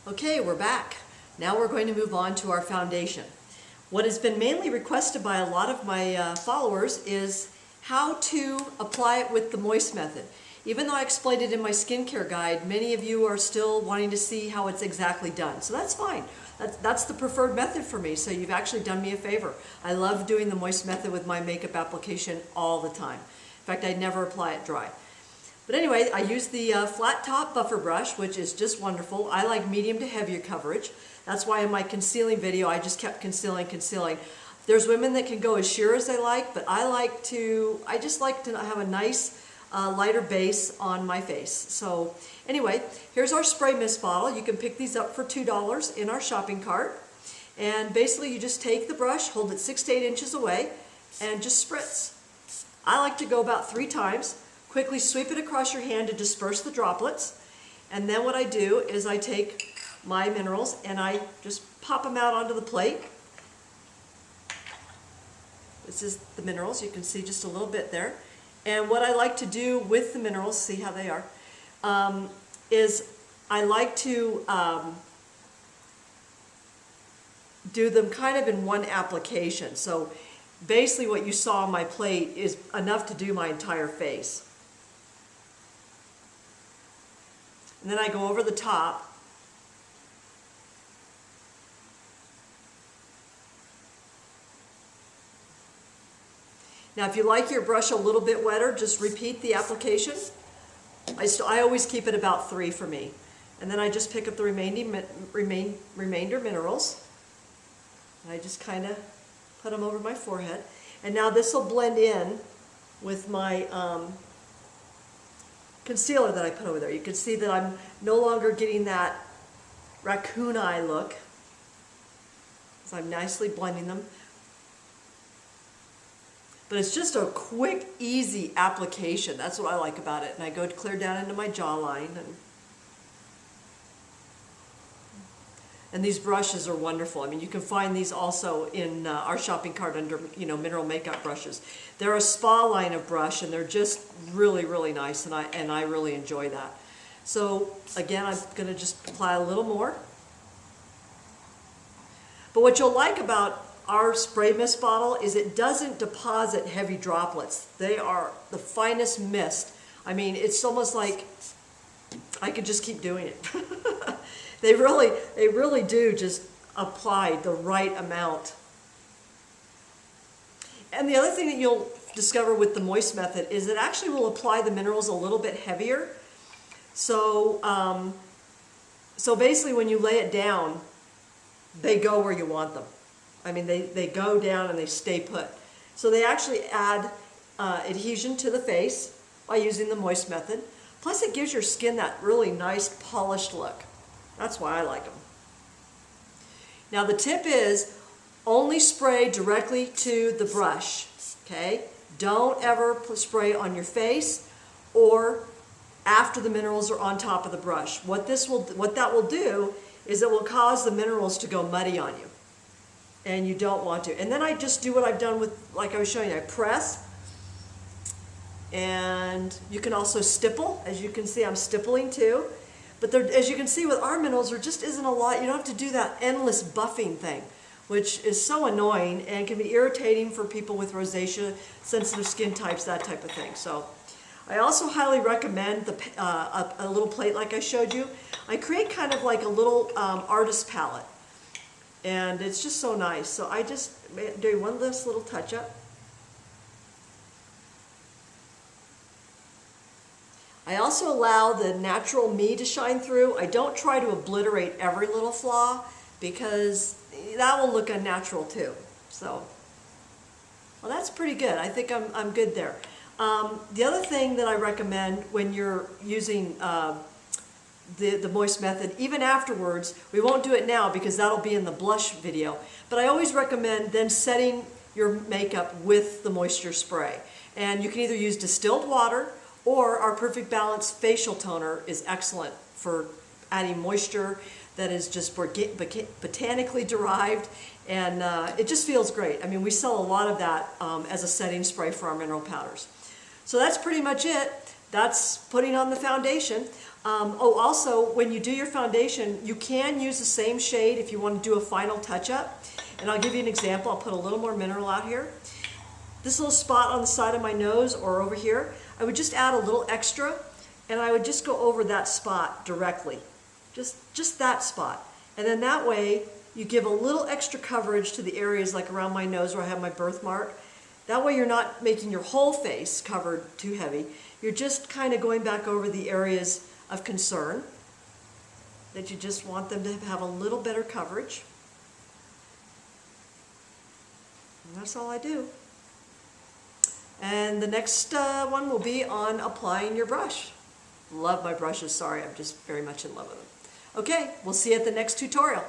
Okay, we're back. Now we're going to move on to our foundation. What has been mainly requested by a lot of my followers is how to apply it with the moist method. Even though I explained it in my skincare guide, many of you are still wanting to see how it's exactly done. So that's fine. That's the preferred method for me, so you've actually done me a favor. I love doing the moist method with my makeup application all the time. In fact, I never apply it dry. But anyway, I use the flat top buffer brush, which is just wonderful. I like medium to heavier coverage. That's why in my concealing video, I just kept concealing. There's women that can go as sheer as they like, but I just like to have a nice lighter base on my face. So anyway, here's our spray mist bottle. You can pick these up for $2 in our shopping cart. And basically you just take the brush, hold it 6 to 8 inches away, and just spritz. I like to go about 3 times. Quickly sweep it across your hand to disperse the droplets. And then what I do is I take my minerals and I just pop them out onto the plate. This is the minerals. You can see just a little bit there. And what I like to do with the minerals, see how they are, is I like to do them kind of in one application. So basically what you saw on my plate is enough to do my entire face. And then I go over the top. Now if you like your brush a little bit wetter, just repeat the application. I always keep it about 3 for me. And then I just pick up the remainder minerals. And I just kind of put them over my forehead. And now this will blend in with my concealer that I put over there. You can see that I'm no longer getting that raccoon eye look. So I'm nicely blending them. But it's just a quick, easy application. That's what I like about it. And I go clear down into my jawline. And these brushes are wonderful. I mean, you can find these also in our shopping cart under, mineral makeup brushes. They're a spa line of brush, and they're just really, really nice, and I really enjoy that. So again, I'm going to just apply a little more. But what you'll like about our spray mist bottle is it doesn't deposit heavy droplets. They are the finest mist. I mean, it's almost like I could just keep doing it. They really do just apply the right amount. And the other thing that you'll discover with the moist method is it actually will apply the minerals a little bit heavier. So, so basically when you lay it down, they go where you want them. I mean, they go down and they stay put. So they actually add adhesion to the face by using the moist method. Plus it gives your skin that really nice polished look. That's why I like them. Now the tip is only spray directly to the brush, okay? Don't ever spray on your face or after the minerals are on top of the brush. What that will do is it will cause the minerals to go muddy on you. And you don't want to. And then I just do what I've done with, like I was showing you, I press. And you can also stipple. As you can see, I'm stippling too. But there, as you can see with our minerals, there just isn't a lot. You don't have to do that endless buffing thing, which is so annoying and can be irritating for people with rosacea, sensitive skin types, that type of thing. So I also highly recommend a little plate like I showed you. I create kind of like a little artist palette. And it's just so nice. So I just do one last little touch up. I also allow the natural me to shine through. I don't try to obliterate every little flaw because that will look unnatural too. So, well, that's pretty good. I think I'm good there. The other thing that I recommend when you're using the moist method, even afterwards, we won't do it now because that'll be in the blush video, but I always recommend then setting your makeup with the moisture spray. And you can either use distilled water or our Perfect Balance facial toner is excellent for adding moisture that is just botanically derived, and it just feels great. I mean, we sell a lot of that as a setting spray for our mineral powders. So that's pretty much it. That's putting on the foundation. Oh, also, when you do your foundation, you can use the same shade if you want to do a final touch-up. And I'll give you an example. I'll put a little more mineral out here. This little spot on the side of my nose or over here, I would just add a little extra, and I would just go over that spot directly. Just that spot. And then that way, you give a little extra coverage to the areas like around my nose where I have my birthmark. That way you're not making your whole face covered too heavy. You're just kind of going back over the areas of concern that you just want them to have a little better coverage. And that's all I do. And the next one will be on applying your brush. Love my brushes, sorry, I'm just very much in love with them. Okay, we'll see you at the next tutorial.